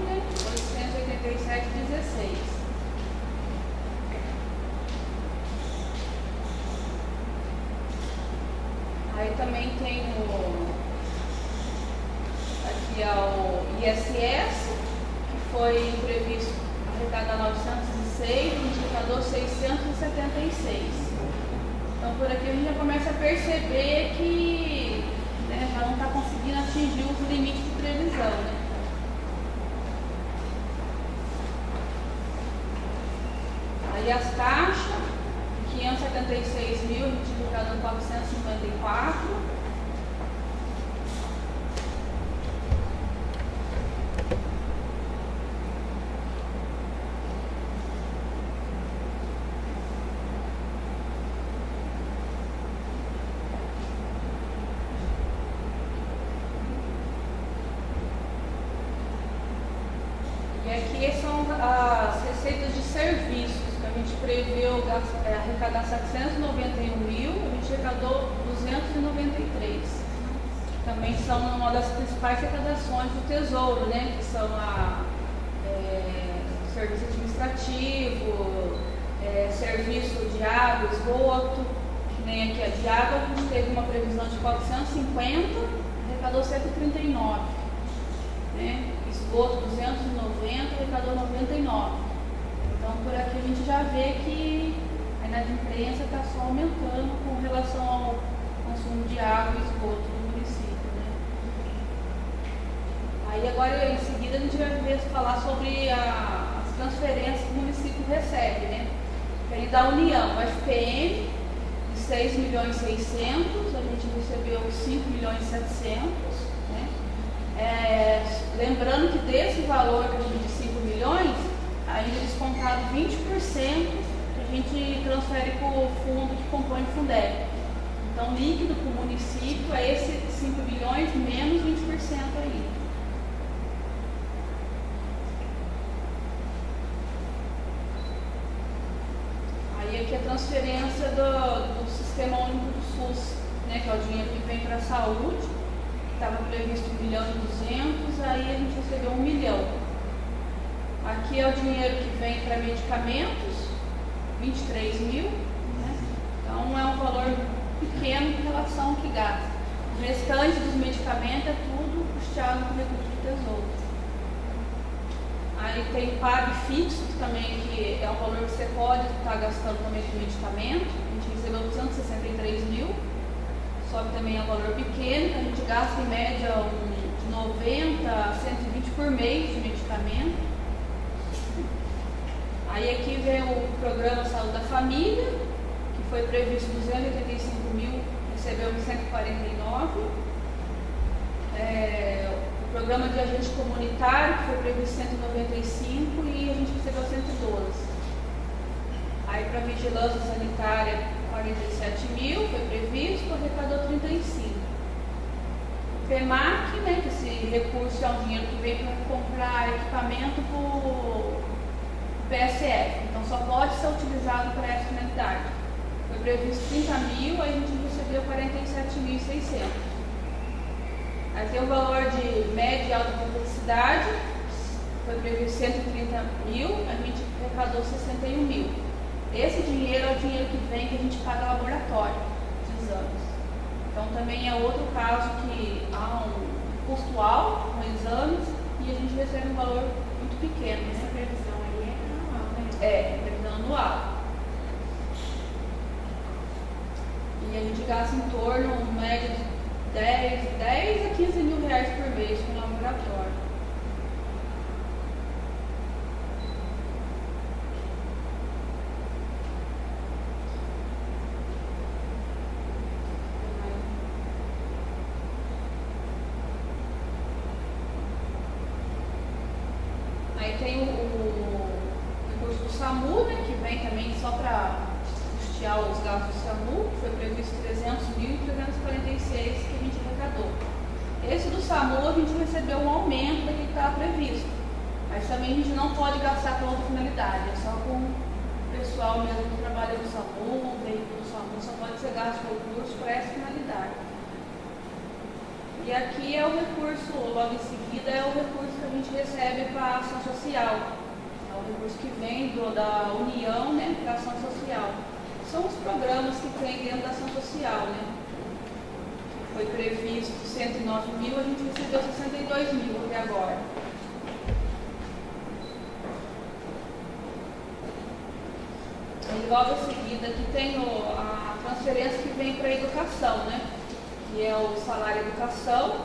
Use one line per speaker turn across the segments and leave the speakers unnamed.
né? 887,16. Aí também tem aqui é o ISS, que foi previsto arrecadar 906, a gente arrecadou 676. Então por aqui a gente já começa a perceber que, né, já não está conseguindo atingir os limites de previsão, né? Aí as taxas, 576 mil, a gente arrecadou 454. E aqui são as receitas de serviços, que a gente previu arrecadar 791 mil, a gente arrecadou 293. Também são uma das principais arrecadações do Tesouro, né? Que são serviço administrativo, serviço de água, esgoto, que nem aqui a de água, a gente teve uma previsão de 450, arrecadou 139, né? Esgoto 290, arrecadou 99. Então por aqui a gente já vê que a inadimplência está só aumentando com relação ao consumo de água e esgoto no município, né? Aí agora em seguida a gente vai falar sobre as transferências que o município recebe, né? Tem da União, o FPM de 6 milhões e 600, a gente recebeu 5 milhões e 700, né? Lembrando que desse valor de 5 milhões, ainda descontado 20%, a gente transfere para o fundo que compõe o Fundeb. Então, líquido para o município é esse 5 milhões menos 20% aí. Aí aqui a transferência do Sistema Único do SUS, né, que é o dinheiro que vem para a saúde. Estava previsto 1 milhão e 200, aí a gente recebeu 1 milhão. Aqui é o dinheiro que vem para medicamentos, 23 mil, né? Então é um valor pequeno em relação ao que gasta. O restante dos medicamentos é tudo custeado com recurso do Tesouro. Aí tem PAB fixo, que também que é um valor que você pode estar gastando também com medicamento. A gente recebeu 263 mil. Só que também é um valor pequeno, a gente gasta em média de 90 a 120 por mês de medicamento. Aí aqui vem o programa Saúde da Família, que foi previsto 285 mil, recebeu 149. O programa de agente comunitário, que foi previsto 195 e a gente recebeu 112. Aí para vigilância sanitária, 47 mil, foi previsto, arrecadou 35. O PEMAC, né, que esse recurso é um dinheiro que vem para comprar equipamento para o PSF, então só pode ser utilizado para essa finalidade. Foi previsto 30 mil, aí a gente recebeu 47.600. Aí tem o valor de média e alta complexidade, foi previsto 130 mil, a gente arrecadou 61 mil. Esse dinheiro é o dinheiro que vem que a gente paga laboratório de exames. Então também é outro caso que há um custo alto com exames e a gente recebe um valor muito pequeno.
Essa previsão aí é anual, né?
É, previsão anual. E a gente gasta em torno, média de 10 a 15 mil reais por mês com laboratório. Aí tem o recurso do SAMU, né, que vem também só para custear os gastos do SAMU, que foi previsto 300.346 que a gente arrecadou. Esse do SAMU a gente recebeu um aumento daquele que estava previsto, mas também a gente não pode gastar com outra finalidade, é só com o pessoal mesmo que trabalha no SAMU, o veículo do SAMU só pode ser gasto com recurso para essa finalidade. E aqui é o recurso, logo em seguida, é o recurso que a gente recebe para a ação social. É um recurso que vem da União, né, para a ação social. São os programas que tem dentro da ação social, né? Foi previsto 109 mil, a gente recebeu 62 mil até agora. E logo em seguida aqui tem a transferência que vem para a educação, né? Que é o salário educação,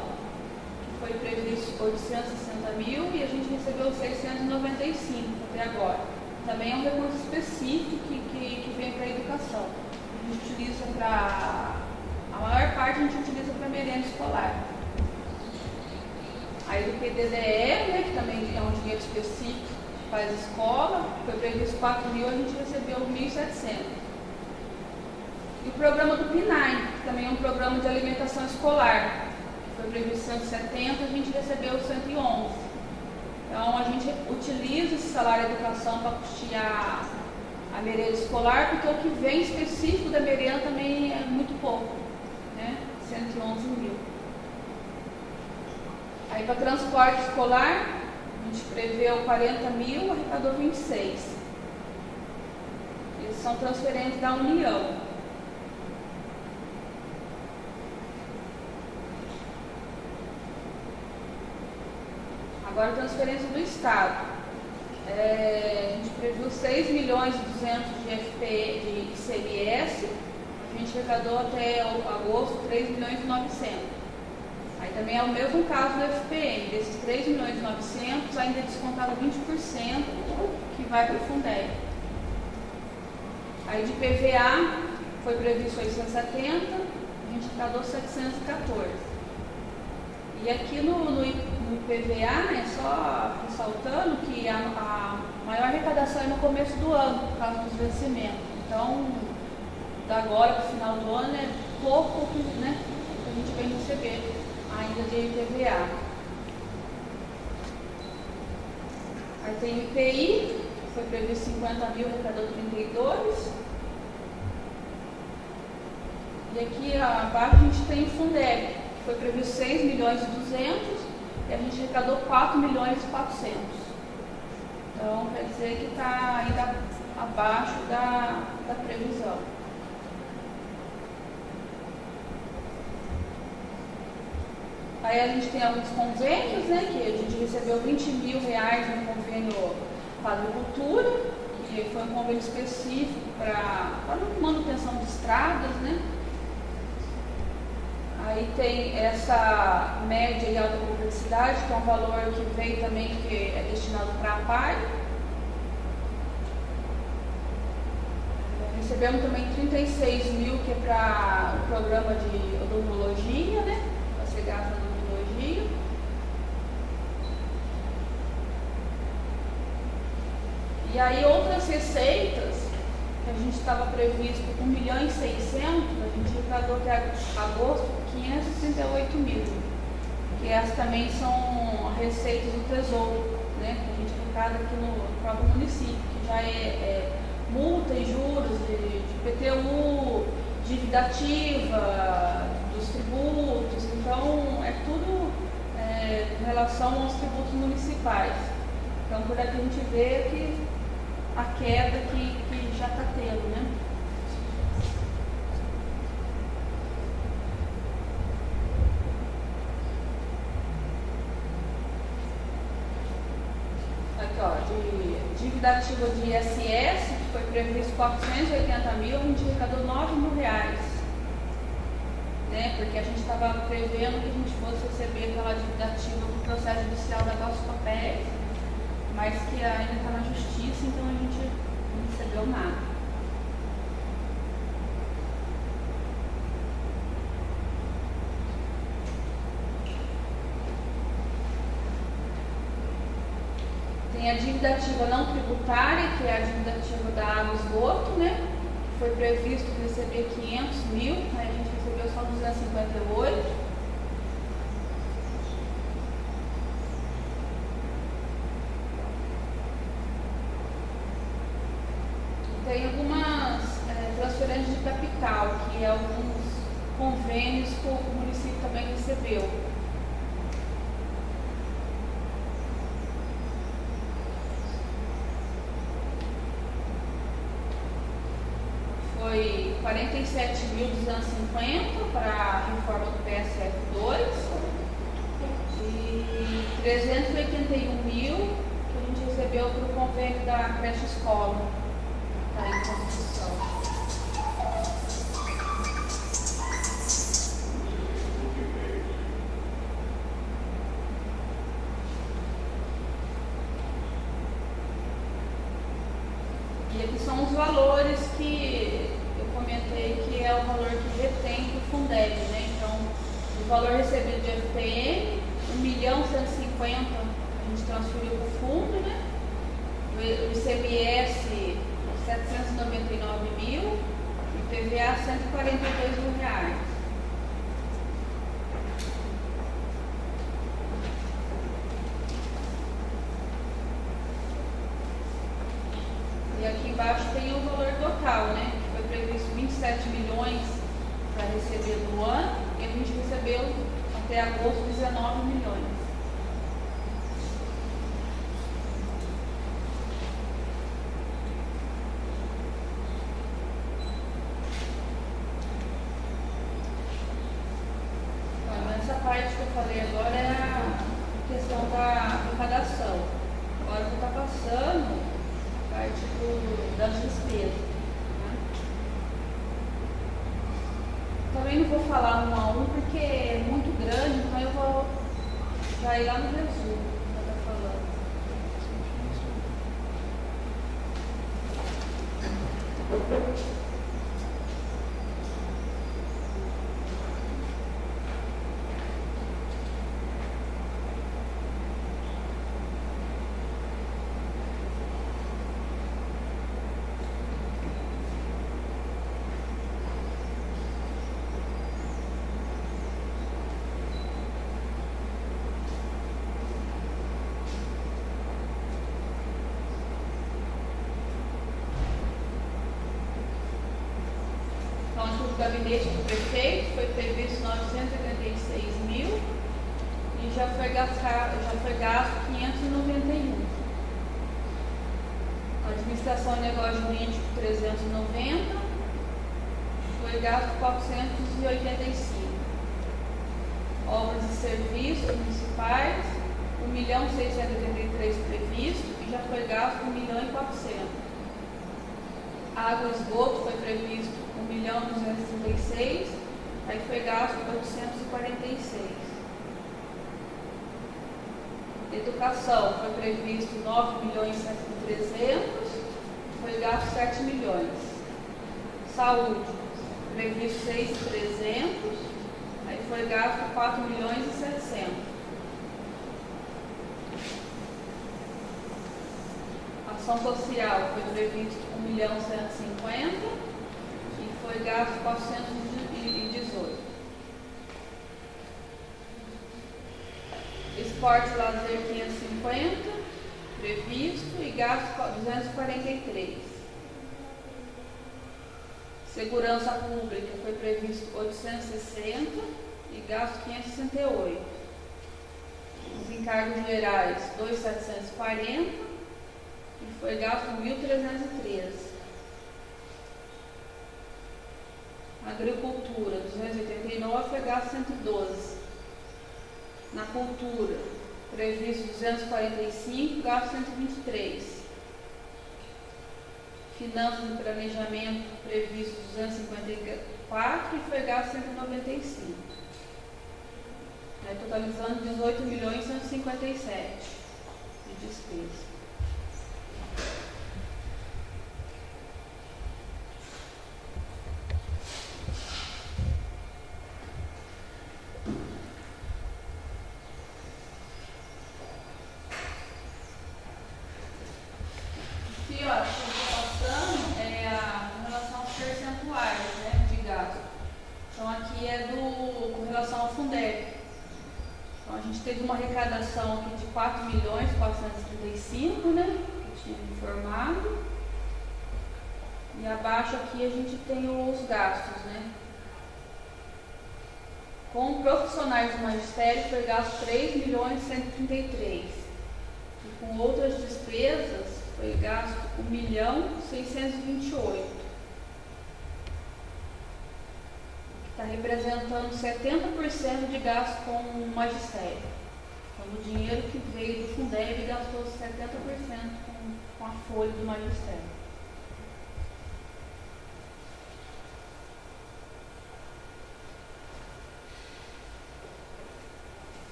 que foi previsto 860 mil e a gente recebeu 695 até agora. Também é um recurso específico que vem para a educação. A gente utiliza para... A maior parte a gente utiliza para merenda escolar. Aí do PDDE, né, que também é um dinheiro específico para a escola, foi previsto 4 mil, a gente recebeu 1.700. E o programa do PNAE, que também é um programa de alimentação escolar, que foi previsto 170, a gente recebeu 111. Então a gente utiliza esse salário de educação para custear a merenda escolar, porque o que vem específico da merenda também é muito pouco, né? 111 mil. Aí para transporte escolar, a gente preveu 40 mil, arrecadou 26. Eles são transferências da União. Agora, transferência do Estado. A gente previu 6 milhões e 200 de FPE de ICMS. A gente arrecadou até agosto 3 milhões e 900. Aí também é o mesmo caso do FPM. Desses 3 milhões e 900, ainda é descontado 20% que vai para o Fundeb. Aí de PVA foi previsto 870, a gente arrecadou 714. E aqui no IPVA, né, só ressaltando que a maior arrecadação é no começo do ano, por causa dos vencimentos. Então, da agora para o final do ano é pouco, né, que a gente vai receber ainda de IPVA. Aí tem o IPI, foi previsto 50 mil, arrecadou 32. E aqui abaixo a gente tem o Fundeb, que foi previsto 6 milhões e 200 e a gente arrecadou 4 milhões e 400. Então quer dizer que está ainda abaixo da previsão. Aí a gente tem alguns convênios, né, que a gente recebeu 20 mil reais no convênio para a agricultura, que foi um convênio específico para manutenção de estradas, né. Aí tem essa média e alta complexidade, que é um valor que vem também, que é destinado para a PAI. Recebemos também 36 mil, que é para o programa de odontologia, né, para ser gasto na odontologia. E aí outras receitas, que a gente estava previsto 1 milhão e 600, a gente arrecadou até agosto 568 mil, que essas também são receitas do Tesouro, né, que a gente arrecada aqui no próprio município, que já é multa e juros de PTU, dívida ativa, dos tributos, então é tudo em relação aos tributos municipais. Então por aqui a gente vê que a queda que já está tendo, né? Aqui, ó, de dívida ativa de ISS, que foi previsto 480 mil, a gente arrecadou 9 mil reais, né? Porque a gente estava prevendo que a gente fosse receber aquela dívida ativa do processo judicial da Galscopés, mas que ainda está na justiça, então a gente não recebeu nada. Tem a dívida ativa não tributária, que é a dívida ativa da água e esgoto, né? Foi previsto receber 500 mil, né? A gente recebeu só 258. Tem algumas transferências de capital, que é alguns convênios que o município também recebeu. 47.250 para a reforma do PSF2 e 381 mil que a gente recebeu para o convênio da creche escola. Está em construção. E aqui são os valores que eu comentei que é o valor que retém do Fundeb, né? Então, o valor recebido de FPM, 1.150.000 a gente transferiu para o fundo, né? O ICMS, 799.000 e PVA, 142 mil reais. E aqui embaixo tem o valor total, né? Foi previsto 27 milhões para receber no ano e a gente recebeu até agosto 19 milhões. Essa parte que eu falei agora é a questão da arrecadação. Agora eu vou estar passando a parte das despesas. Né? Também não vou falar um a um porque é muito grande, então eu vou já ir lá no resumo que eu estou falando. O gabinete do prefeito foi previsto 986 mil e já foi gasto 591. A administração e negócio jurídico 390, foi gasto 485. Obras e serviços municipais, 1.683 previsto e já foi gasto 1.400.000. Água e esgoto foi previsto 1.236, aí foi gasto 846. Educação foi previsto 9.300.000, foi gasto 7 milhões. Saúde, previsto 6.300, aí foi gasto 4.700.000. Ação social foi previsto 1.150.000 e foi gasto 418. Esporte e lazer 550, previsto e gasto 243. Segurança pública foi previsto 860 e gasto 568. Os encargos gerais 2.740 e foi gasto 1.313. Agricultura 289, foi gasto 112. Na cultura, previsto 245, gasto 123. Finanças e planejamento, previsto 254 e foi gasto 195. Totalizando 18.157 de despesa. Teve uma arrecadação aqui de 4.435.000, né, que tinha informado. E abaixo aqui a gente tem os gastos, né. Com profissionais do magistério foi gasto 3.133.000. E com outras despesas foi gasto 1.628.000. representando 70% de gasto com o magistério. Então, o dinheiro que veio do Fundeb gastou 70% com a folha do magistério.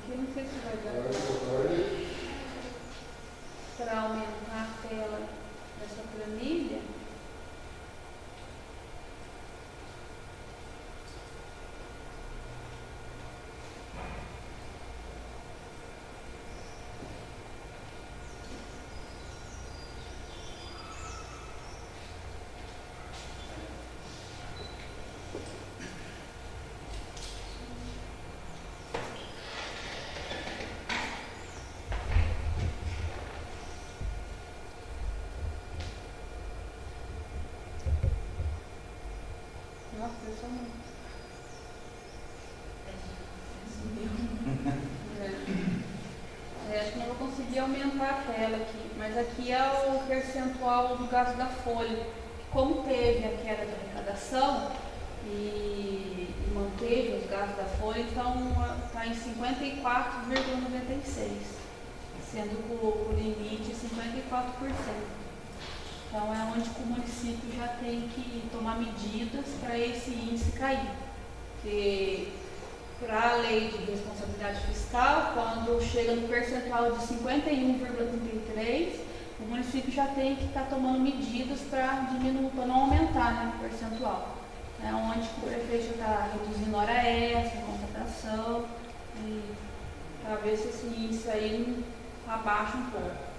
Aqui não sei se vai dar para aumentar a tela dessa planilha. Nossa, eu sou muito. Acho que não vou conseguir aumentar a tela aqui, mas aqui é o percentual do gasto da folha. Como teve a queda de arrecadação e manteve os gastos da folha, então está em 54,96, sendo que o limite é 54%. Então, é onde o município já tem que tomar medidas para esse índice cair. Porque, para a lei de responsabilidade fiscal, quando chega no percentual de 51,33%, o município já tem que estar tomando medidas para diminuir, para não aumentar, né, o percentual. É onde o prefeito está reduzindo hora extra, contratação, para ver se esse índice aí abaixa um pouco.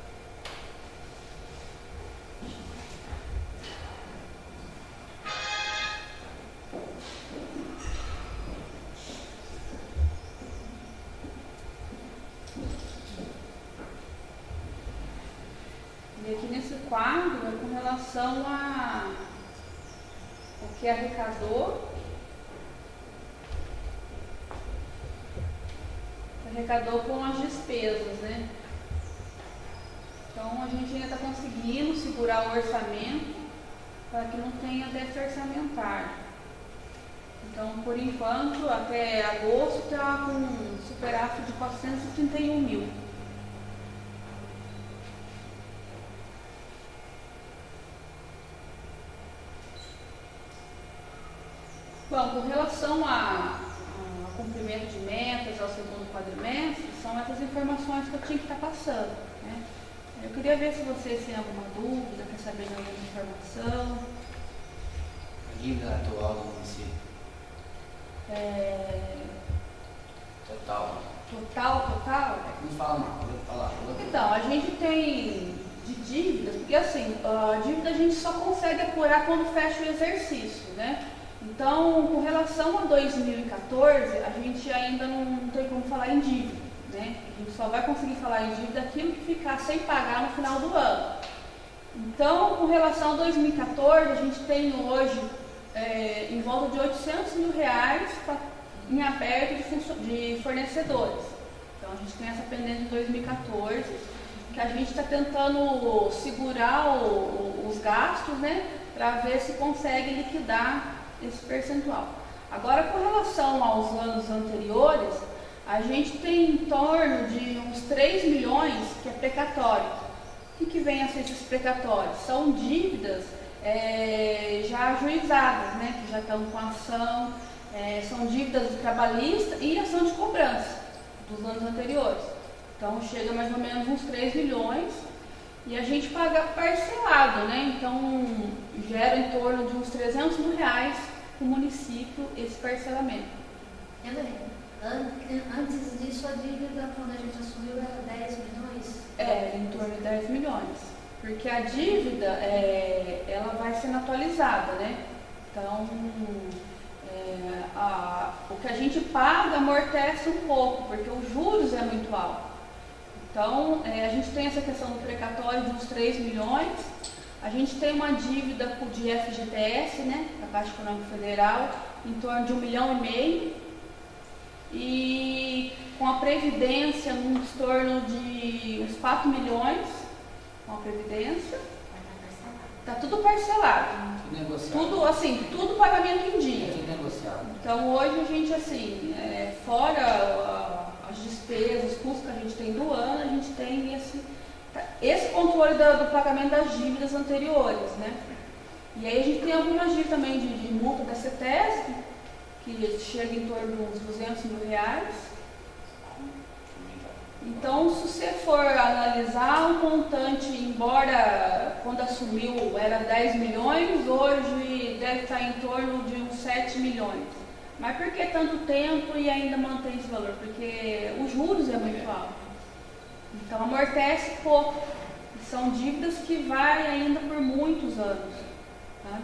E aqui nesse quadro é com relação a o que arrecadou com as despesas, né? Então a gente ainda está conseguindo segurar o orçamento para que não tenha déficit orçamentário. Então, por enquanto, até agosto está com um superávit de 431 mil. Bom, com relação ao cumprimento de metas ao segundo quadrimestre, são essas informações que eu tinha que estar passando, né? Eu queria ver se vocês têm alguma dúvida, quer saber de alguma informação.
A dívida atual do município? Total.
Total?
Não fala não, pode falar.
Então, a gente tem de dívidas, porque assim, a dívida a gente só consegue apurar quando fecha o exercício, né? Então, com relação a 2014, a gente ainda não tem como falar em dívida, né? A gente só vai conseguir falar em dívida aquilo que ficar sem pagar no final do ano. Então, com relação a 2014, a gente tem hoje em volta de 800 mil reais em aberto de fornecedores. Então, a gente tem essa pendente de 2014, que a gente está tentando segurar os gastos, né? Para ver se consegue liquidar esse percentual. Agora, com relação aos anos anteriores, a gente tem em torno de uns 3 milhões que é precatório. O que vem a ser esses precatórios? São dívidas já ajuizadas, né, que já estão com ação, são dívidas trabalhistas e ação de cobrança dos anos anteriores. Então, chega mais ou menos uns 3 milhões e a gente paga parcelado, né? Então, gera em torno de uns 300 mil reais para o município esse parcelamento.
Antes disso, a dívida, quando a gente assumiu, era 10 milhões?
Em torno de 10 milhões. Porque a dívida, ela vai sendo atualizada, né? Então, o que a gente paga amortece um pouco, porque os juros é muito alto. Então, a gente tem essa questão do precatório de uns 3 milhões. A gente tem uma dívida de FGTS, né, da Caixa Econômica Federal, em torno de 1,5 milhão. E com a Previdência, em torno de uns 4 milhões, com a Previdência. Está tudo parcelado.
Tudo negociado.
Tudo, assim, tudo pagamento em dia.
Tudo negociado.
Então hoje a gente, assim, fora as despesas, os custos que a gente tem do ano, a gente tem esse controle do pagamento das dívidas anteriores, né? E aí a gente tem algumas dívidas também de multa da CETESB, que chega em torno de uns 200 mil reais. Então, se você for analisar o montante, embora quando assumiu era 10 milhões, hoje deve estar em torno de uns 7 milhões. Mas por que tanto tempo e ainda mantém esse valor? Porque os juros é muito alto. Então, amortece pouco. São dívidas que vai ainda por muitos anos. Tá?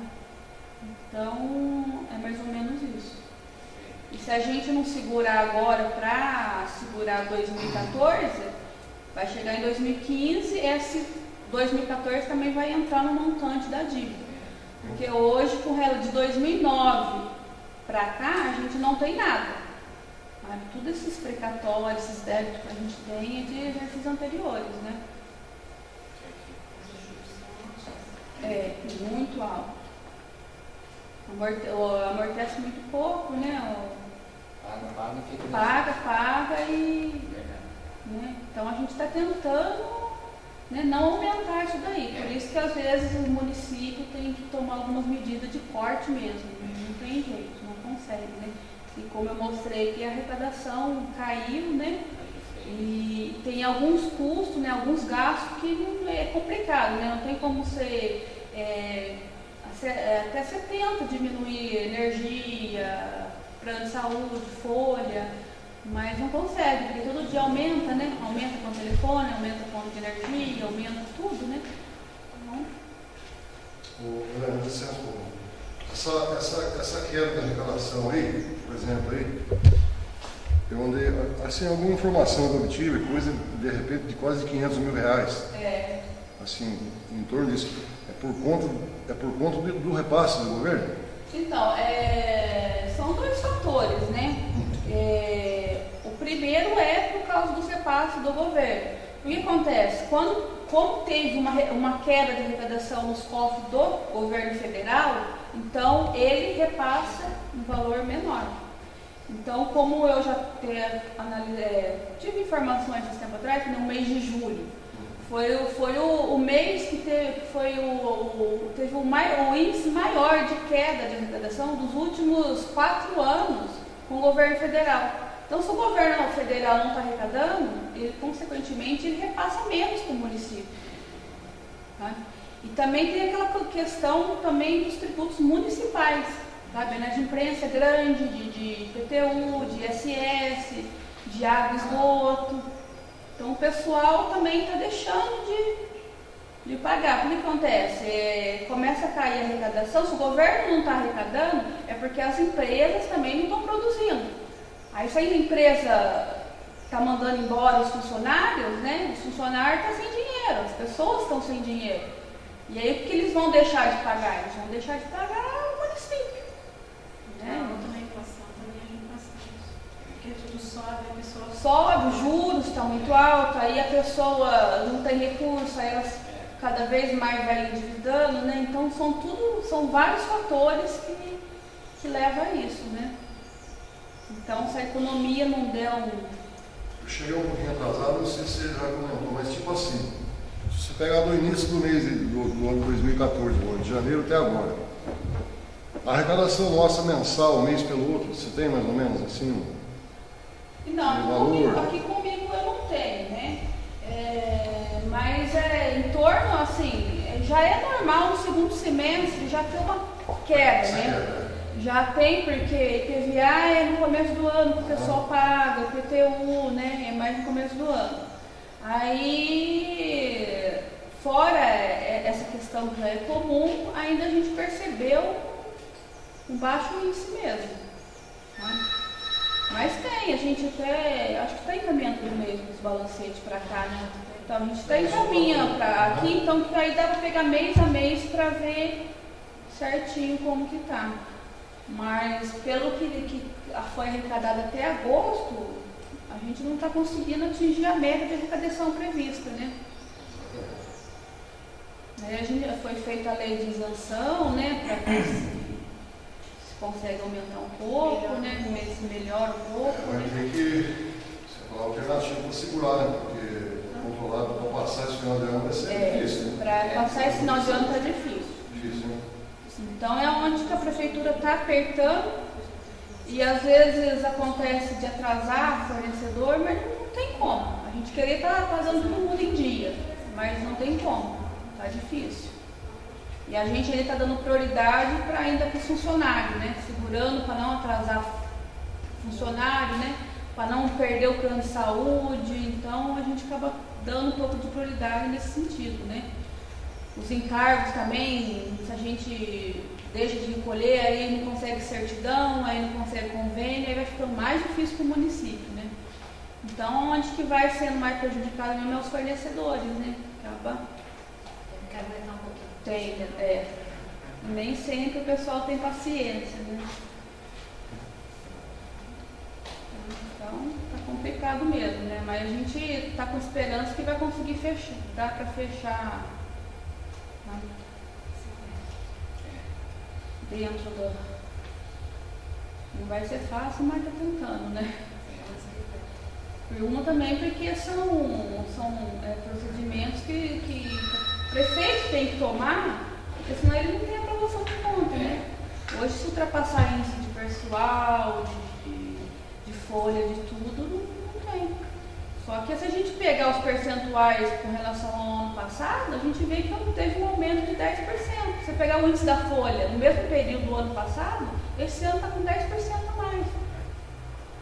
Então, é mais ou menos isso. E se a gente não segurar agora para segurar 2014, vai chegar em 2015, esse 2014 também vai entrar no montante da dívida. Porque hoje, de 2009 para cá, a gente não tem nada. Tudo esses precatórios, esses débitos que a gente tem é de exercícios anteriores, né? É, muito alto. Amortece muito pouco, né? Paga e... Né? Então a gente está tentando, né, não aumentar isso daí. Por isso que às vezes o município tem que tomar algumas medidas de corte mesmo. Não tem jeito, não consegue, né? E como eu mostrei que a arrecadação caiu, né? E tem alguns custos, né, alguns gastos que é complicado, né? Não tem como você até 70 diminuir energia, plano de saúde, folha, mas não consegue, porque todo dia aumenta, né? Aumenta com o telefone, aumenta a conta de energia, aumenta tudo, né?
Helena, licença, essa queda da arrecadação aí, por exemplo, aí, eu andei, assim, alguma informação que eu obtive, coisa de repente de quase 500 mil reais. Assim, em torno disso. É por conta do repasse do governo? Então,
são dois fatores, né? O primeiro é por causa do repasse do governo. O que acontece? Como teve uma queda de arrecadação nos cofres do governo federal, então ele repassa um valor menor. Então, como eu já tive informações esse tempo atrás, que no mês de julho, foi o mês que teve o índice maior de queda de arrecadação dos últimos 4 anos com o governo federal. Então, se o governo federal não está arrecadando, ele, consequentemente, ele repassa menos para o município. Tá? E também tem aquela questão também dos tributos municipais, sabe? Na imprensa grande, de IPTU, de ISS, de água e esgoto. Então o pessoal também está deixando de pagar. O que acontece? Começa a cair a arrecadação. Se o governo não está arrecadando, é porque as empresas também não estão produzindo. Aí se a empresa está mandando embora os funcionários, né? Os funcionários estão sem dinheiro, as pessoas estão sem dinheiro. E aí o que eles vão deixar de pagar? Eles vão deixar de pagar o município. Né?
Outra inflação também é inflação. Porque tudo sobe, a pessoa
sobe, os juros estão muito altos, aí a pessoa não tem recurso, aí ela cada vez mais vai endividando, né? Então são vários fatores que levam a isso, né? Então se a economia não der
Eu cheguei um pouquinho atrasado, não sei se você já comentou, mas tipo assim, se você pegar do início do mês do ano 2014, de janeiro até agora, a arrecadação nossa mensal, mês pelo outro, você tem mais ou menos assim?
Não, aqui comigo eu não tenho, né? Mas em torno, assim, já é normal no segundo semestre já ter uma queda, né? Já tem, porque IPVA é no começo do ano que o pessoal paga, IPTU, né? É mais no começo do ano. Aí, fora essa questão que já é comum, ainda a gente percebeu um baixo índice mesmo. Tá? Mas tem, a gente até, acho que está encaminhando mesmo os balancetes para cá, né? Então a gente está encaminhando para aqui, então que aí dá para pegar mês a mês para ver certinho como que tá. Mas pelo que foi arrecadado até agosto, a gente não está conseguindo atingir a meta de arrecadação prevista, né? Aí a gente, foi feita a lei de isenção, né, para ver se consegue aumentar um pouco, né, ver se melhora um pouco.
Vai ter que ser uma alternativa para segurar, né, porque controlado para passar esse final de ano vai ser difícil, né?
Para passar esse final de ano está difícil.
Difícil, né?
Então é onde que a prefeitura está apertando e às vezes acontece de atrasar o fornecedor, mas não tem como. A gente queria estar fazendo todo mundo em dia, mas não tem como. Tá difícil. E a gente está dando prioridade para ainda para os funcionários, né? Segurando para não atrasar funcionário, né? Para não perder o plano de saúde. Então a gente acaba dando um pouco de prioridade nesse sentido, né? Os encargos também, se a gente deixa de recolher, aí não consegue certidão, aí não consegue convênio, aí vai ficando mais difícil para o município, né? Então onde que vai sendo mais prejudicado mesmo é os fornecedores, né? Acaba. Tem, nem sempre o pessoal tem paciência, né? Então, tá complicado mesmo, né? Mas a gente tá com esperança que vai conseguir fechar, dá para fechar, né? Dentro do... Não vai ser fácil, mas tá tentando, né? Por uma também porque são procedimentos que o prefeito tem que tomar, porque senão ele não tem aprovação de conta, né? Hoje, se ultrapassar índice de pessoal, de folha, de tudo, não tem. Só que se a gente pegar os percentuais com relação ao ano passado, a gente vê que não teve um aumento de 10%. Se você pegar o índice da folha no mesmo período do ano passado, esse ano está com 10% a mais.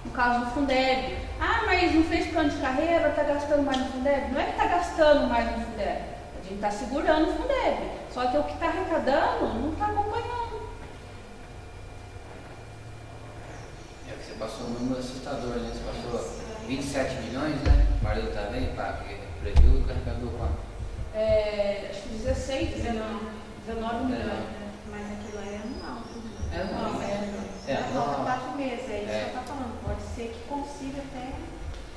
No caso do Fundeb. Ah, mas não fez plano de carreira, está gastando mais no Fundeb? Não é que está gastando mais no Fundeb. A gente está segurando o Fundeb. Só que o que está arrecadando não está acompanhando.
É que você passou um número assustador, né? Você passou 27 milhões, né? O marido tá bem, pá, porque previu e arrecadou quanto?
Acho que 16, 19 milhões.
Mas aquilo aí é anual.
Não,
Falta 4 meses, é isso que eu estou falando. Pode ser que consiga até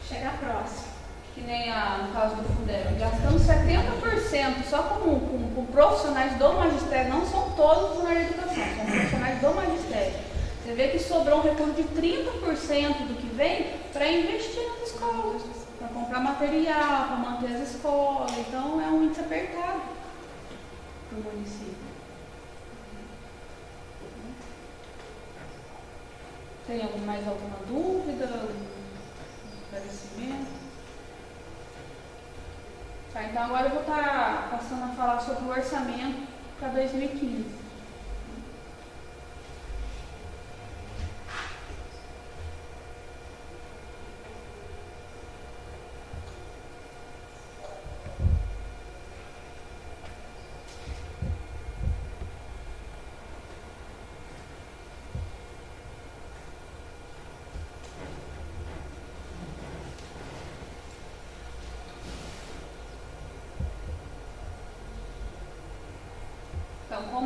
chegar próximo.
Que nem no caso do Fundeb, gastamos 70% só com profissionais do magistério, não são todos na educação, são profissionais do magistério. Você vê que sobrou um recurso de 30% do que vem para investir nas escolas, para comprar material, para manter as escolas. Então é um índice apertado para o município. Tem mais alguma dúvida? Esclarecimento? Tá, então agora eu vou estar passando a falar sobre o orçamento para 2015. Então,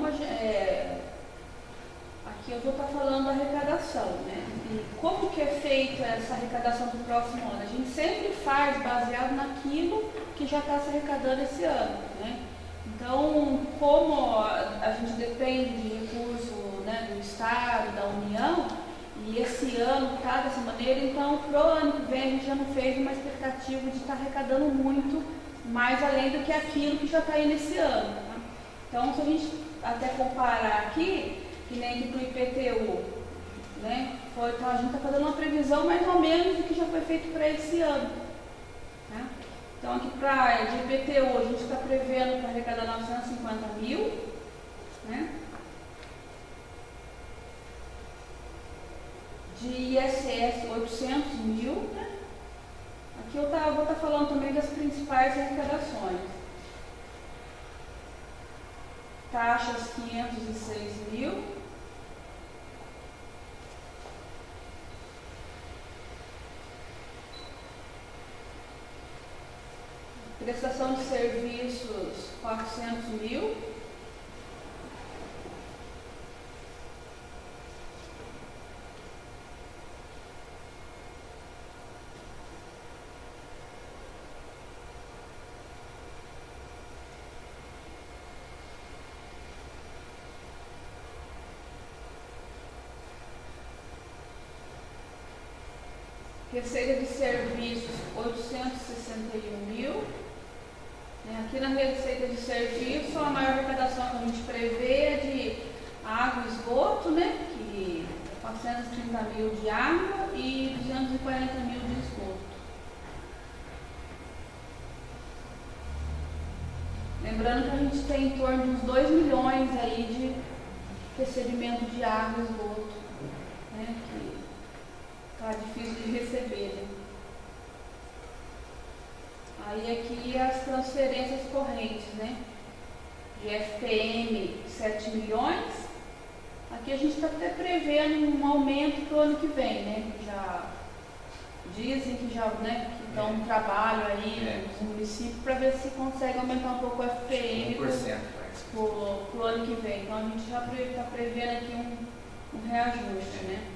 aqui eu vou estar falando da arrecadação, né? E como que é feita essa arrecadação do próximo ano? A gente sempre faz baseado naquilo que já está se arrecadando esse ano, né? Então, como a gente depende de recurso, né, do Estado, da União, e esse ano está dessa maneira, então, para o ano que vem a gente já não fez uma expectativa de estar arrecadando muito mais além do que aquilo que já está aí nesse ano, tá? Então, se a gente até comparar aqui, que nem aqui para o IPTU, né? Então, a gente está fazendo uma previsão mais ou menos do que já foi feito para esse ano, né? Então, aqui de IPTU, a gente está prevendo para arrecadar 950 mil, né? De ISS, 800 mil, né? Aqui eu vou estar falando também das principais arrecadações. Taxas, 506 mil. Prestação de serviços, 400 mil. Receita de serviços, 861 mil. Aqui na receita de serviço, a maior arrecadação que a gente prevê é de água e esgoto, né? Que é 430 mil de água e 240 mil de esgoto. Lembrando que a gente tem em torno de uns 2 milhões aí de recebimento de água e esgoto, né? Que tá difícil de receber, né? Aí aqui as transferências correntes, né? De FPM, 7 milhões. Aqui a gente está até prevendo um aumento para o ano que vem, né? Já dizem que já, né, que dão um trabalho aí nos municípios para ver se consegue aumentar um pouco o FPM para o ano que vem. Então a gente já está prevendo aqui um reajuste, né?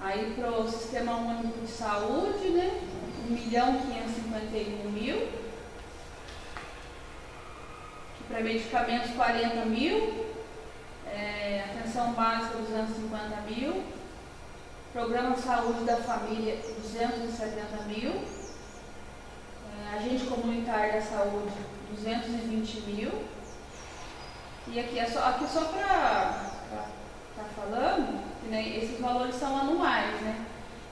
Aí para o Sistema Único de Saúde, né? 1.551.000. Para medicamentos, 40 mil. Atenção básica, 250 mil. Programa Saúde da Família, 270 mil. Agente Comunitário da Saúde, 220 mil. E aqui só para estar falando, né, esses valores são anuais, né?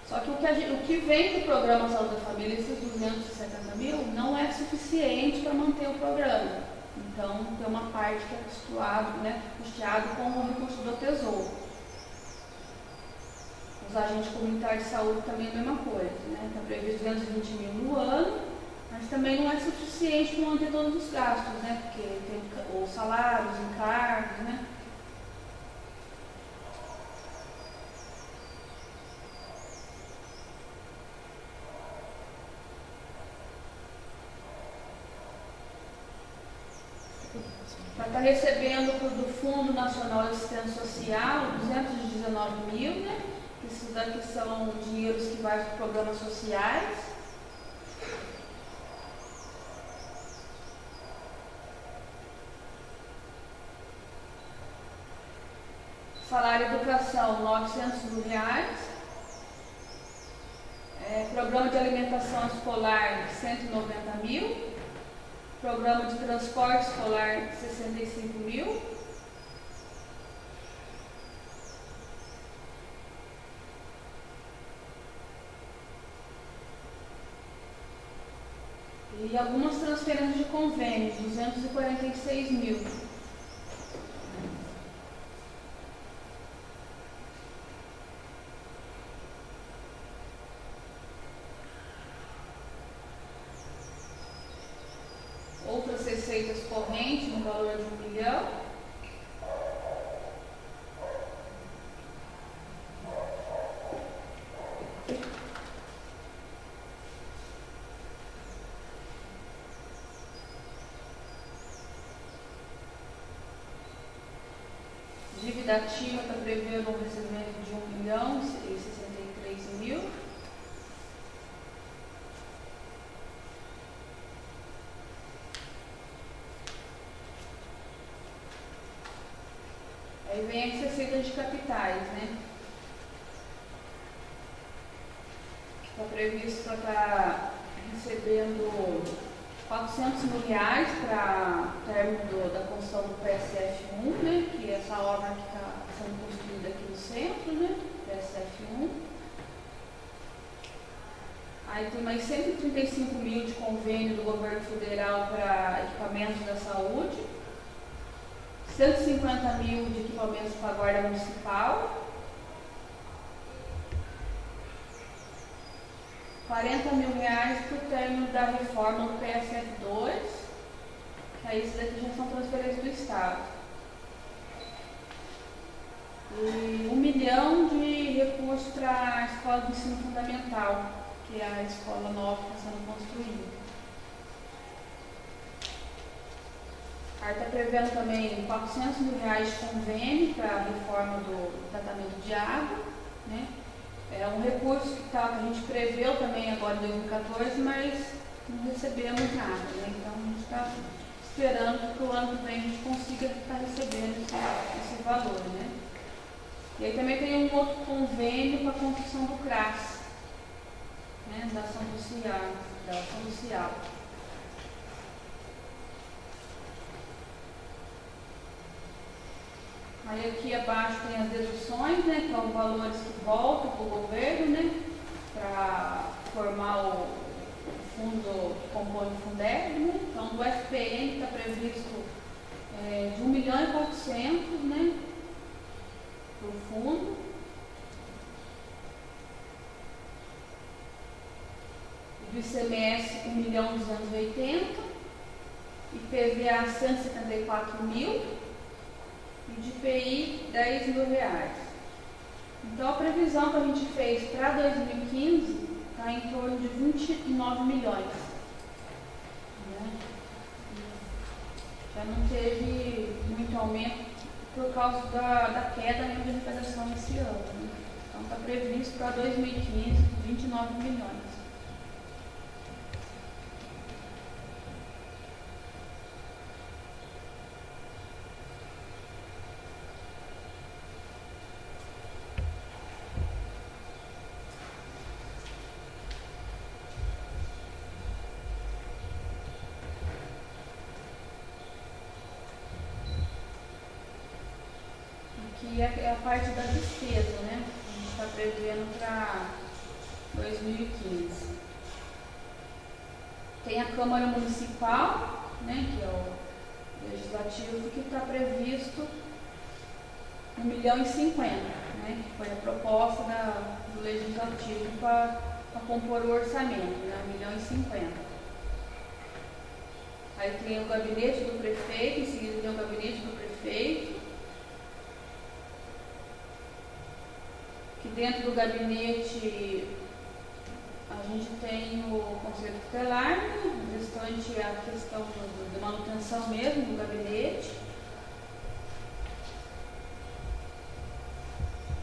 Só que o que vem do Programa Saúde da Família, esses 270 mil, não é suficiente para manter o programa. Então, tem uma parte que é custeado com o recurso do Tesouro. Os agentes comunitários de saúde também é a mesma coisa, né? Está previsto 220 mil no ano, mas também não é suficiente para manter todos os gastos, né? Porque tem os salários, encargos, né? Vai estar recebendo do Fundo Nacional de Assistência Social 219 mil, né? Esses daqui são dinheiros que vai para programas sociais. Salário e educação, 900 mil reais. Programa de alimentação escolar, 190 mil. Programa de transporte escolar, 65 mil. E algumas transferências de convênios, 246 mil. Outras receitas correntes no valor de 1 milhão. Dívida ativa está prevendo um recebimento de 1 milhão e 63 mil. Aí vem as receitas de capitais, né? Está previsto para estar recebendo 400 mil reais para o término da construção do PSF1, né? Que é essa obra que está sendo construída aqui no centro, né? PSF1. Aí tem mais 135 mil de convênio do governo federal para equipamentos da saúde. 150 mil de equipamentos para a Guarda Municipal. 40 mil reais para o término da reforma do PSF2, que aí esses daqui já são transferências do Estado. E 1 milhão de recursos para a escola de ensino fundamental, que é a escola nova que está sendo construída. Aí está prevendo também R$400 mil de convênio para a reforma do tratamento de água, né? É um recurso que a gente preveu também agora em 2014, mas não recebemos nada, né? Então a gente está esperando que o ano que vem a gente consiga estar recebendo esse valor, né? E aí também tem um outro convênio para a construção do CRAS, né? Da ação social. Aí aqui abaixo tem as deduções, né, que são os valores que voltam para o governo, né, para formar o fundo que compõe o Fundeb, né. Então do FPM está previsto de 1.400.000, né, para o fundo. Do ICMS 1.280.000, IPVA 174.000. E de IPI, R$10.000. Então, a previsão que a gente fez para 2015 está em torno de 29 milhões. Né? Já não teve muito aumento por causa da queda de arrecadação esse ano. Né? Então, está previsto para 2015 29 milhões. Que é a parte da despesa, né? A gente está prevendo para 2015. Tem a Câmara Municipal, né, que é o Legislativo, que está previsto R$1.050.000, né? Que foi a proposta do Legislativo para compor o orçamento, né? R$1.050.000. Aí tem o gabinete do prefeito, em seguida tem o gabinete do prefeito. Que dentro do gabinete a gente tem o Conselho Tutelar, né? O restante é a questão da manutenção mesmo do gabinete.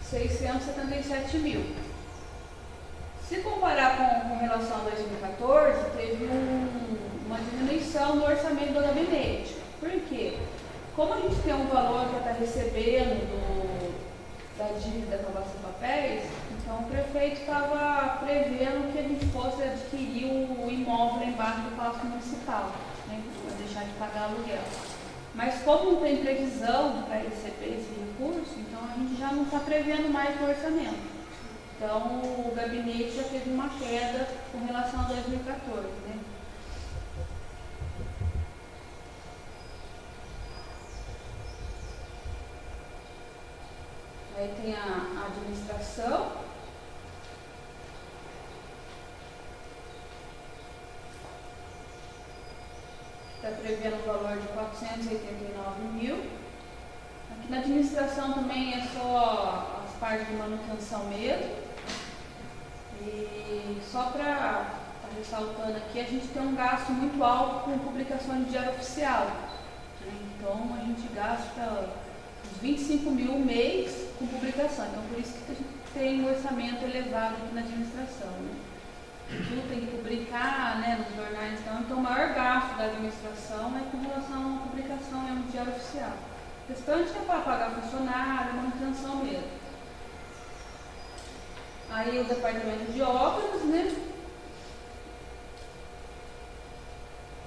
677 mil. Se comparar com relação a 2014, teve uma diminuição no orçamento do gabinete. Por quê? Como a gente tem um valor que está recebendo da dívida com a Basta Papéis, então o prefeito estava prevendo que a gente fosse adquirir o imóvel embaixo do Palácio Municipal, né, para deixar de pagar aluguel. Mas como não tem previsão para receber esse recurso, então a gente já não está prevendo mais no orçamento. Então o gabinete já teve uma queda com relação a 2014. Né? Aí tem a administração. Está prevendo um valor de 489 mil. Aqui na administração também é só as partes de manutenção mesmo. E só para ressaltando aqui, a gente tem um gasto muito alto com publicações de diário oficial. Então a gente gasta 25 mil mês com publicação, então por isso que a gente tem um orçamento elevado aqui na administração, né? Tudo tem que publicar, né, nos jornais, então o maior gasto da administração é com relação à publicação no diário oficial. O restante é para pagar funcionário, manutenção mesmo. Aí o departamento de obras, né,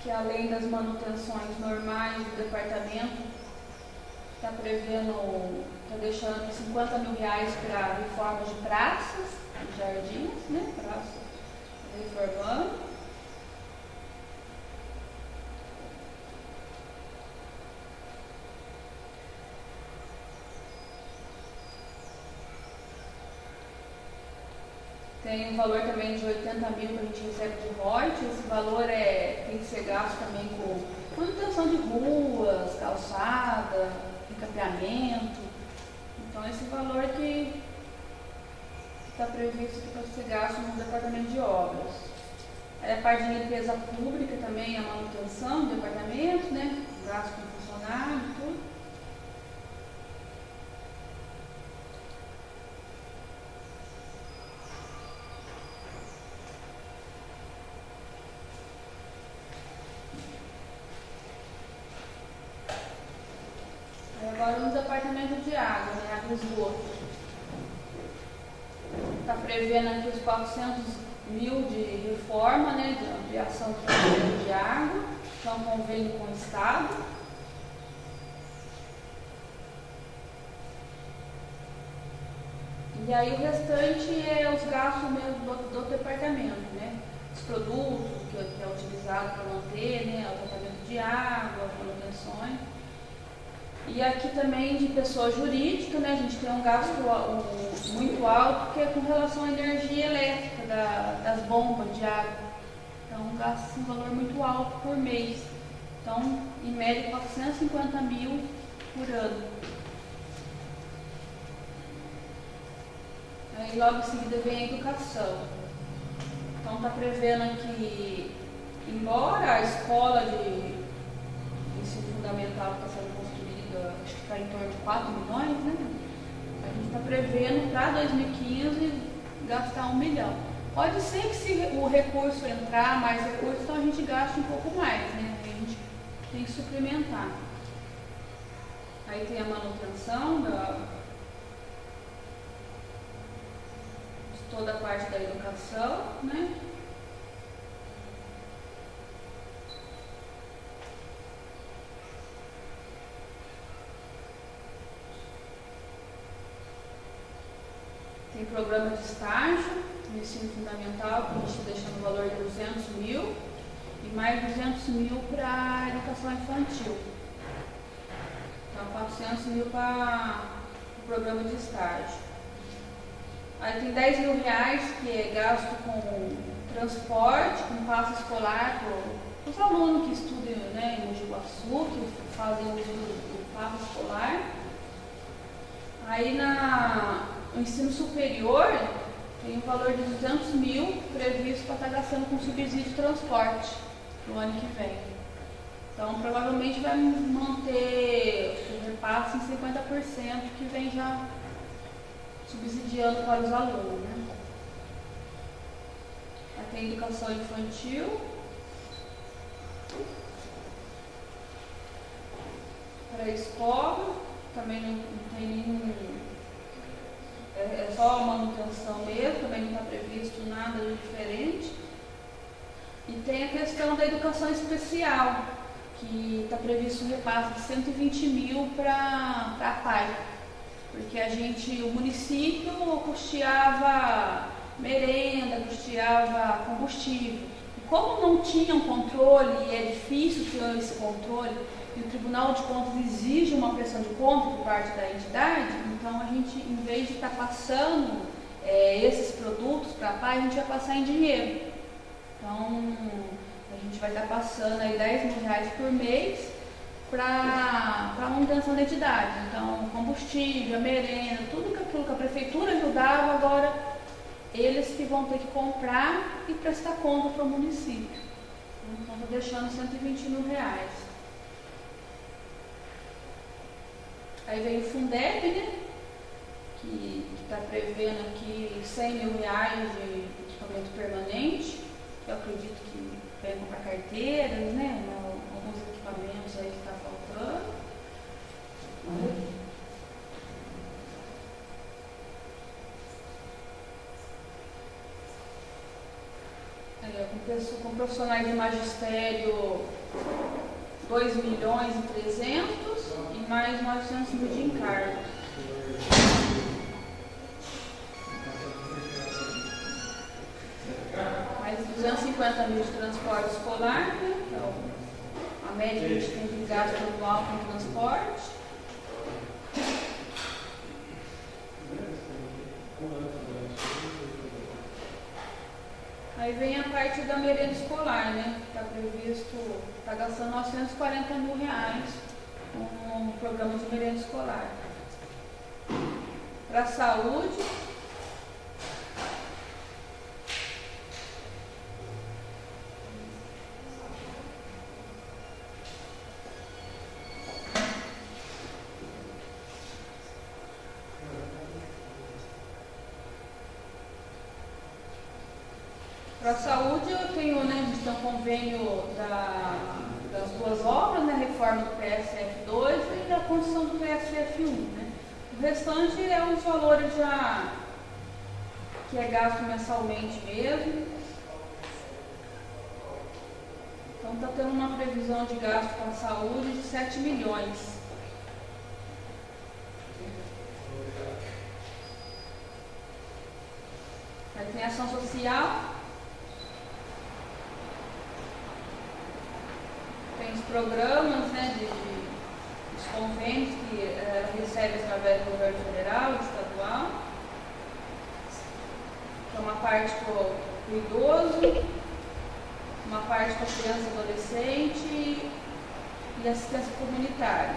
que além das manutenções normais do departamento, está prevendo, está deixando R$50 mil para reforma de praças e jardins, né? Praças reformando. Tem um valor também de 80 mil que a gente recebe de royalties. Esse valor tem que ser gasto também com manutenção de ruas, calçada, encapeamento. Então esse valor que está previsto para ser gasto no departamento de obras. Aí a parte de limpeza pública também, a manutenção do departamento, né? Gasto com funcionário e tudo. Agora no departamento de água, né, água e esgoto. Está prevendo aqui os 400 mil de reforma, né, de ampliação do tratamento de água, que é um convênio com o Estado. E aí o restante é os gastos mesmo do departamento, né, os produtos que é utilizado para manter, né, o tratamento de água, manutenções. E aqui também de pessoa jurídica, né, a gente tem um gasto muito alto, que é com relação à energia elétrica das bombas de água. Então, um gasto um valor muito alto por mês. Então, em média, 450 mil por ano. Aí, logo em seguida, vem a educação. Então, está prevendo aqui, embora a escola de ensino fundamental está sendo construída, acho que está em torno de 4 milhões, né? A gente está prevendo para 2015 gastar 1 milhão. Pode ser que se o recurso entrar, mais recursos, então a gente gaste um pouco mais, né? A gente tem que suplementar. Aí tem a manutenção de toda a parte da educação, né? Tem programa de estágio no ensino fundamental, que a gente deixa no valor de 200 mil e mais 200 mil para educação infantil. Então, 400 mil para o programa de estágio. Aí tem 10 mil reais, que é gasto com transporte, com passe escolar para os alunos que estudam, né, em Mogi Guaçu, que fazem uso do passe escolar. Aí no ensino superior tem um valor de 200 mil previsto para estar gastando com subsídio de transporte no ano que vem. Então, provavelmente vai manter o repasse em 50%, que vem já subsidiando para os alunos, né? Aí tem educação infantil, para a escola, também não tem nenhum, é só a manutenção mesmo, também não está previsto nada de diferente. E tem a questão da educação especial, que está previsto um repasse de 120 mil para a PAI, porque o município custeava merenda, custeava combustível. E como não tinha um controle, e é difícil ter esse controle, e o Tribunal de Contas exige uma prestação de contas por parte da entidade, então a gente, em vez de estar passando esses produtos para a PAI, a gente vai passar em dinheiro. Então, a gente vai estar passando aí 10 mil reais por mês para a manutenção da entidade. Então, combustível, merenda, tudo aquilo que a prefeitura ajudava, agora eles que vão ter que comprar e prestar conta para o município. Então, estou deixando 120 mil reais. Aí vem o Fundeb, né, que está prevendo aqui 100 mil reais de equipamento permanente, que eu acredito que vem comprar carteiras, né, alguns equipamentos aí que está faltando. Aí, com profissionais de magistério, 2 milhões e 300 e mais 900 mil de encargos. Mais 250 mil de transporte escolar, né? Então, a média que a gente tem de gasto anual com transporte. Aí vem a parte da merenda escolar, né? Está previsto, está gastando 940 mil reais com o programa de merenda escolar. Para a saúde, Para a saúde, eu tenho, né, a gente tem um convênio das duas obras, né, a reforma do PSF2 e a construção do PSF1. Né? O restante é os valores já que é gasto mensalmente mesmo. Então está tendo uma previsão de gasto com a saúde de 7 milhões. Aí tem ação social, tem os programas, né, os convênios que recebe através do governo federal, estadual, que é uma parte para o idoso, uma parte para criança e adolescente e assistência comunitária.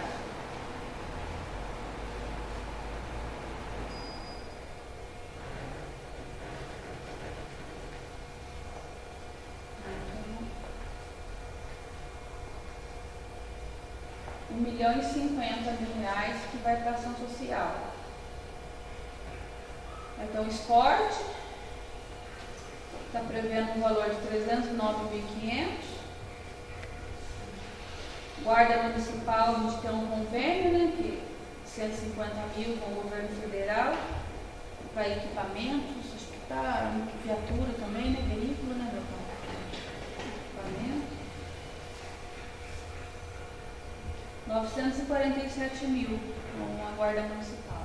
R$1.050.000 que vai para a ação social. Então, esporte está prevendo um valor de 309.500. Guarda municipal, a gente tem um convênio, né, que 150 mil com o governo federal para equipamentos, hospital, viatura também, né, veículo, né, equipamento. 947 mil com a guarda municipal.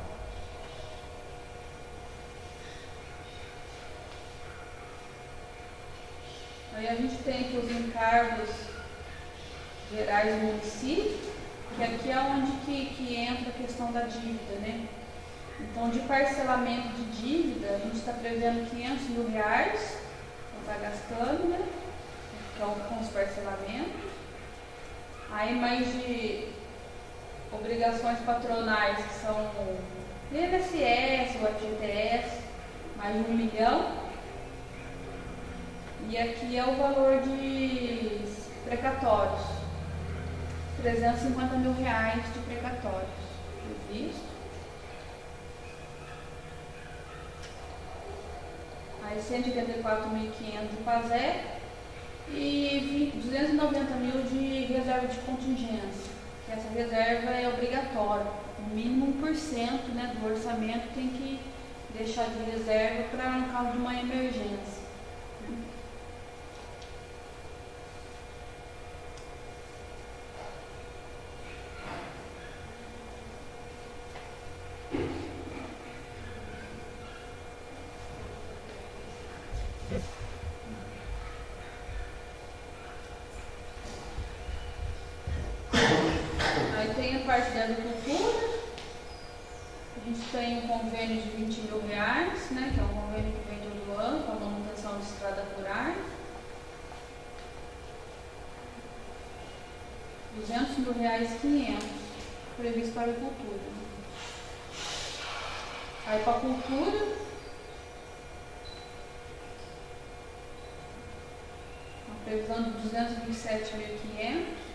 Aí a gente tem aqui os encargos gerais do município, que aqui é onde que entra a questão da dívida, né? Então, de parcelamento de dívida, a gente está prevendo R$500.000 para estar gastando, né? Que é com os parcelamentos. Aí mais de obrigações patronais, que são o INSS, o FGTS, mais de 1 milhão. E aqui é o valor de precatórios, R$350.000 de precatórios previsto. Aí 184.500 de PASEP e 290 mil de reserva de contingência, que essa reserva é obrigatória, no mínimo 1%, né, do orçamento tem que deixar de reserva para no caso de uma emergência. Parte da agricultura, a gente tem um convênio de R$20.000, né, que é um convênio que vem todo ano para a manutenção de estrada rural. R$200.000, 500 previsto para a agricultura. Aí para a cultura, uma previsão de 227.500.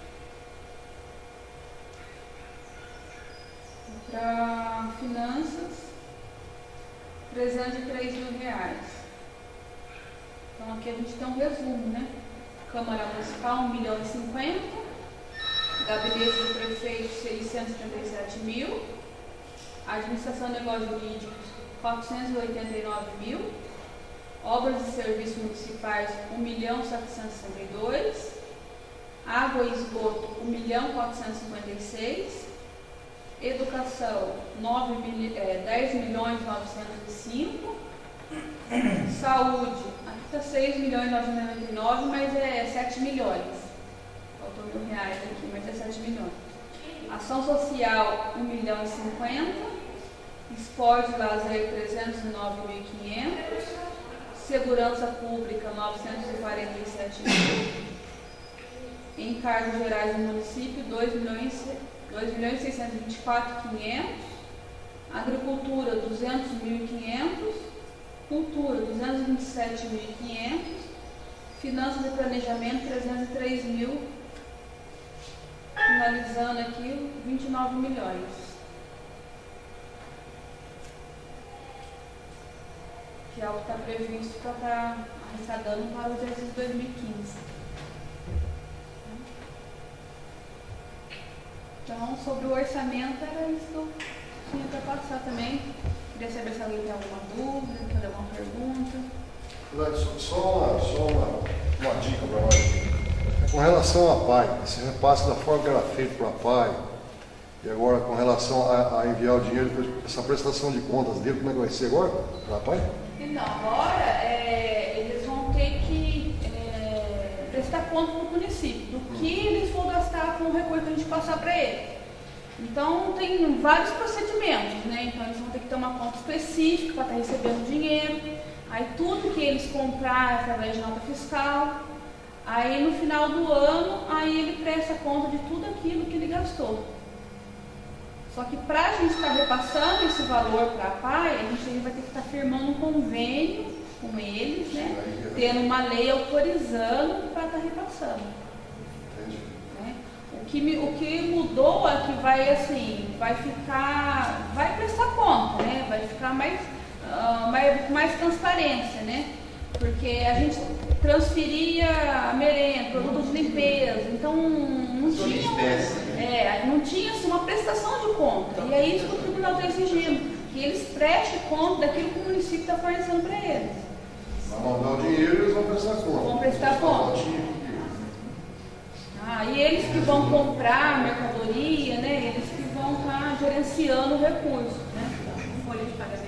Para finanças, R$303.000. Então aqui a gente tem um resumo, né? Câmara Municipal, 1.050.000. Gabinete do Prefeito, 637 mil. Administração de Negócios Jurídicos, 489 mil. Obras e Serviços Municipais, 1.762.000. Água e Esgoto, 1.456.000. Educação, 10.905.000. Saúde, aqui está 6.999.000, mas é 7 milhões. Faltou R$1.000 aqui, mas é 7 milhões. Ação social, 1.050.000. Esporte e lazer, 309.500. Segurança pública, 947.000. Encargos gerais do município, 2.624.500. Agricultura, 200.500. Cultura, 227.500. Finanças e planejamento, 303.000. Finalizando aqui, 29 milhões. Que é o que está previsto para estar arrecadando para o exercício 2015. Então, sobre o orçamento, era isso que eu tinha para passar também. Queria saber se alguém tem alguma dúvida, fazer alguma pergunta.
Só uma dica para nós. Com relação à PAI, esse repasse da forma que era feito para a PAI, e agora com relação a enviar o dinheiro, essa prestação de contas dele, como é que vai ser agora para a PAI?
Então, agora eles vão ter que prestar conta para o município do que eles vão gastar com o recurso que a gente passar para eles. Então, tem vários procedimentos, né? Então, eles vão ter que ter uma conta específica para estar recebendo dinheiro. Aí, tudo que eles comprarem através de nota fiscal. Aí, no final do ano, aí ele presta conta de tudo aquilo que ele gastou. Só que para a gente estar repassando esse valor para a PAI, a gente vai ter que estar firmando um convênio com eles, né? Tendo uma lei autorizando para estar repassando.
Entendi.
Né? O que mudou é que vai prestar conta, né? Vai ficar mais transparência, né? Porque a gente transferia a merenda, produtos de limpeza, então não tinha assim, uma prestação de conta. E é isso que o tribunal está exigindo, que eles prestem conta daquilo que o município está fornecendo para eles.
Vai mandar o dinheiro e eles vão prestar conta.
Vão prestar conta. E eles que vão comprar mercadoria, né? Eles que vão estar gerenciando o recurso, né?
Folha de pagamento.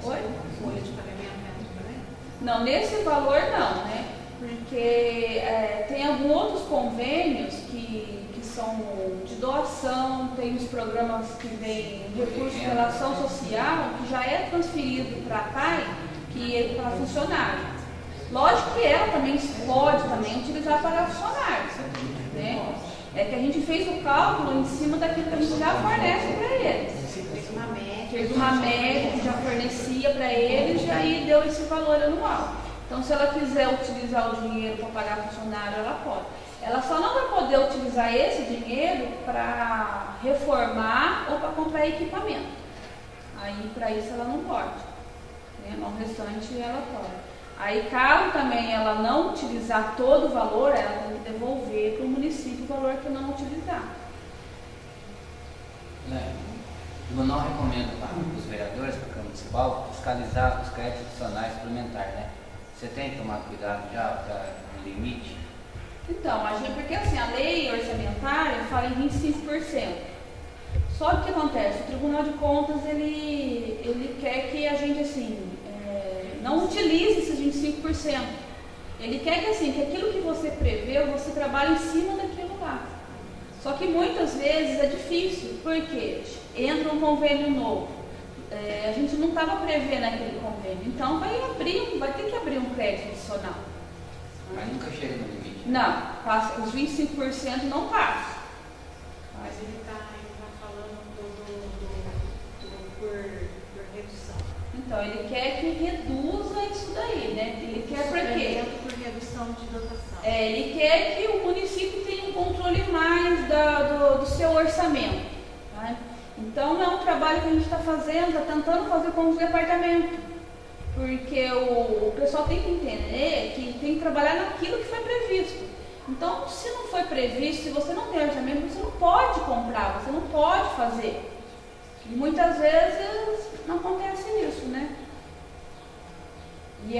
Oi?
Folha de pagamento também?
Não, nesse valor não, né? Porque tem alguns outros convênios que são de doação, tem os programas que vêm recurso de relação social, que já é transferido para a PAI, que é para funcionário. Lógico que ela também pode utilizar para funcionários, né? É que a gente fez o cálculo em cima daquilo que a gente já fornece para eles. Fez uma média que já fornecia para eles e aí deu esse valor anual. Então, se ela quiser utilizar o dinheiro para pagar funcionário, ela pode. Ela só não vai poder utilizar esse dinheiro para reformar ou para comprar equipamento. Aí, para isso, ela não pode. Né? No restante, ela pode. Aí, caso também ela não utilizar todo o valor, ela tem que devolver para o município o valor que não utilizar.
O tribunal recomenda para os vereadores, para a Câmara Municipal, fiscalizar os créditos adicionais suplementares, né? Você tem que tomar cuidado já para o limite?
Então, porque assim, a lei orçamentária fala em 25%. Só que o que acontece? O Tribunal de Contas, ele quer que a gente, assim, não utilize esses 25%. Ele quer que, assim, que aquilo que você preveu, você trabalhe em cima daquilo lá. Só que muitas vezes é difícil, porque entra um convênio novo. A gente não estava prevendo aquele convênio, então vai ter que abrir um crédito adicional.
Mas nunca chega no limite.
Não, os 25% não passa.
Mas ele está falando por redução.
Então, ele quer que reduza isso daí, né? Ele quer por quê?
Por redução de dotação.
Ele quer que o município tenha um controle mais do seu orçamento. Tá? Então, é um trabalho que a gente está fazendo, está tentando fazer com os departamentos. Porque o pessoal tem que entender que tem que trabalhar naquilo que foi previsto. Então, se não foi previsto, se você não tem orçamento, você não pode comprar, você não pode fazer. E muitas vezes não acontece isso, né? E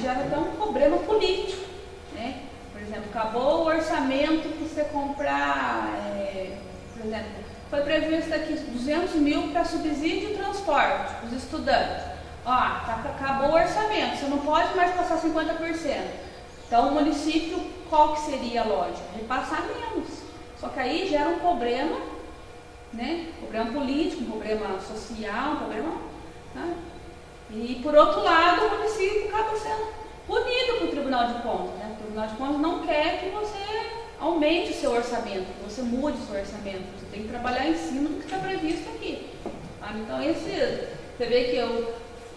gera até um problema político, né? Por exemplo, acabou o orçamento que você comprar, por exemplo, foi previsto aqui 200 mil para subsídio de transporte para os estudantes. Acabou o orçamento, você não pode mais passar 50%. Então, o município, qual que seria a lógica? Repassar menos. Só que aí gera um problema, né? Problema político, um problema social, um problema... Né? E, por outro lado, o município acaba sendo punido pelo Tribunal de Contas. Né? O Tribunal de Contas não quer que você aumente o seu orçamento, que você mude o seu orçamento. Você tem que trabalhar em cima do que está previsto aqui. Tá? Então, você vê que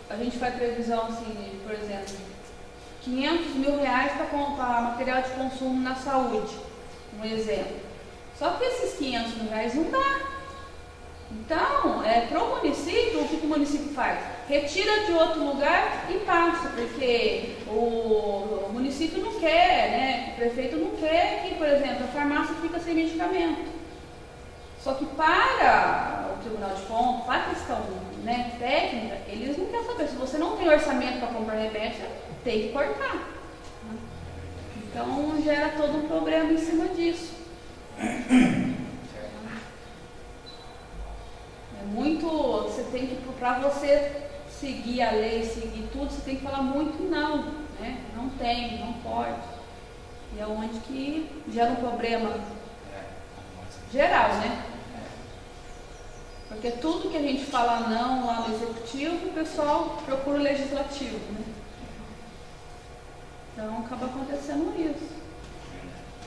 a gente faz previsão, assim, por exemplo, 500 mil reais para comprar material de consumo na saúde, um exemplo. Só que esses 500 mil reais não dá. Então, para o município, o que o município faz? Retira de outro lugar e passa, porque o município não quer, né? O prefeito não quer que, por exemplo, a farmácia fica sem medicamento. Só que para o Tribunal de Contas, para a questão, né, técnica, eles não querem saber. Se você não tem orçamento para comprar remédio, você tem que cortar. Então, gera todo um problema em cima disso. Muito, você tem que, para você seguir a lei, seguir tudo, você tem que falar muito não, né? Não tem, não pode. E é onde que gera um problema geral, né? Porque tudo que a gente fala não lá no executivo, o pessoal procura o legislativo, né? Então acaba acontecendo isso.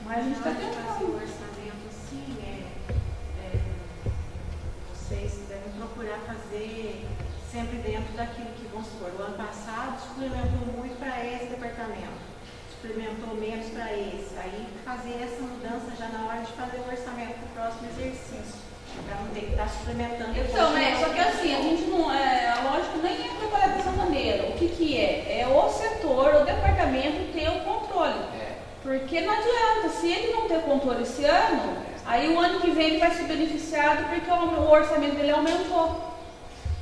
Mas a gente está tentando.
O orçamento, sim, vocês devem procurar fazer sempre dentro daquilo que, vamos supor, o ano passado suplementou muito para esse departamento, suplementou menos para esse, aí fazer essa mudança já na hora de fazer o orçamento para o próximo exercício, para não ter que estar suplementando.
Então, só que assim, a gente não, a lógica nem é trabalhar dessa maneira. O que é? É o setor, o departamento ter o controle. Porque não adianta, se ele não ter controle esse ano, aí o ano que vem ele vai ser beneficiado porque o orçamento dele aumentou.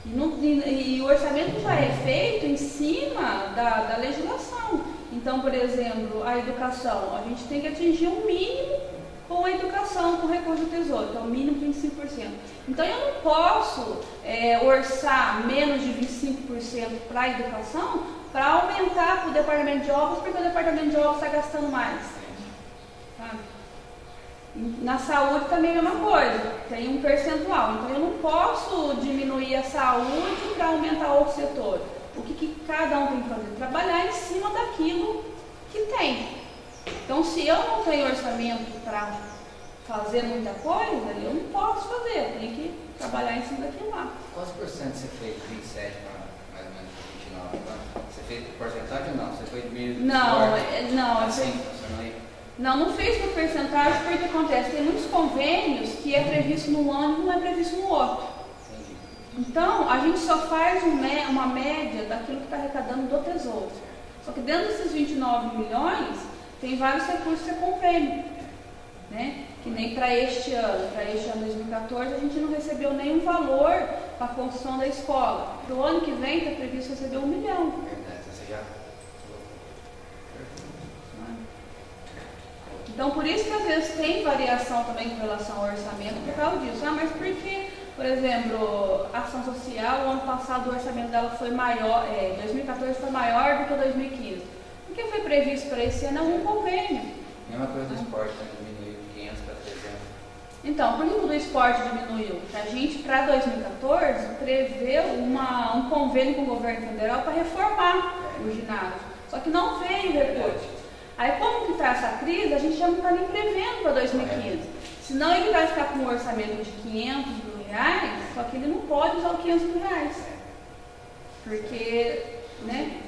E o orçamento já é feito em cima da legislação. Então, por exemplo, a educação, a gente tem que atingir um mínimo com a educação, com o recurso do tesouro, que é o mínimo de 25%. Então, eu não posso orçar menos de 25% para a educação para aumentar para o departamento de obras, porque o departamento de obras está gastando mais. Sabe? Na saúde também é a mesma coisa, tem um percentual. Então eu não posso diminuir a saúde para aumentar outro setor. O que cada um tem que fazer? Trabalhar em cima daquilo que tem. Então se eu não tenho orçamento para fazer muita coisa, eu não posso fazer, eu tenho que trabalhar em cima daquilo lá.
Quantos por cento você fez? 27 para mais ou menos 29? Você fez porcentagem ou não? Você foi de
Não,
assim, funcionou aí?
Não fiz por porcentagem, porque acontece, tem muitos convênios que é previsto num ano e não é previsto no outro.
Entendi.
Então, a gente só faz uma média daquilo que está arrecadando do Tesouro. Só que dentro desses 29 milhões, tem vários recursos que é convênio. Né? Que nem para este ano 2014, a gente não recebeu nenhum valor para a construção da escola. Para o ano que vem, está previsto receber 1 milhão.
Verdade, você já...
Então, por isso que às vezes tem variação também com relação ao orçamento por causa disso. Mas porque, por exemplo, a ação social, o ano passado o orçamento dela foi maior, 2014 foi maior do que 2015. O que foi previsto para esse ano é um convênio.
Mesma coisa do esporte, né? Diminuiu de 500 para 300.
Então, por que o do esporte diminuiu? A gente, para 2014, prevê um convênio com o governo federal para reformar o ginásio. Só que não veio recurso. Aí, como que está essa crise, a gente já não está nem prevendo para 2015. Senão ele vai ficar com um orçamento de 500 mil reais, só que ele não pode usar os 500 mil reais. Porque, né?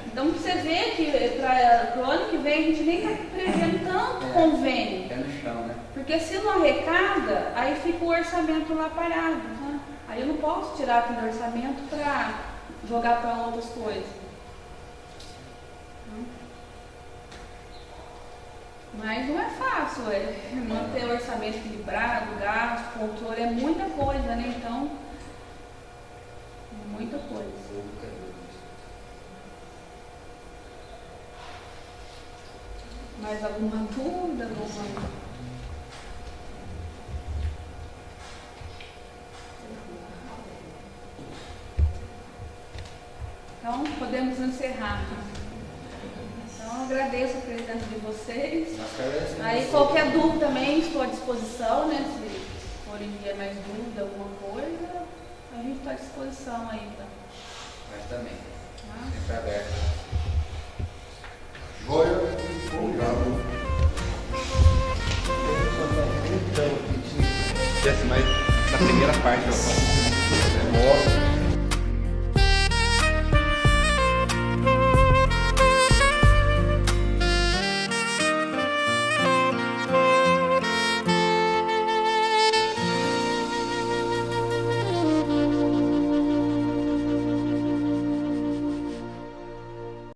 Então você vê que para o ano que vem a gente nem está prevendo tanto convênio.
É no chão, né?
Porque se não arrecada, aí fica o orçamento lá parado. Tá? Aí eu não posso tirar aquele orçamento para jogar para outras coisas. Mas não é fácil, manter o orçamento equilibrado, gasto, controle, é muita coisa, né? Então, muita coisa. Mais alguma dúvida? Então, podemos encerrar. Então, agradeço a presença de vocês. Aí, qualquer dúvida também estou à disposição, né? Se forem ter mais dúvida, alguma coisa, a gente está à disposição aí. Tá?
Mas também. Sempre aberto.
Joia, obrigado.
Mais na primeira parte, eu faço.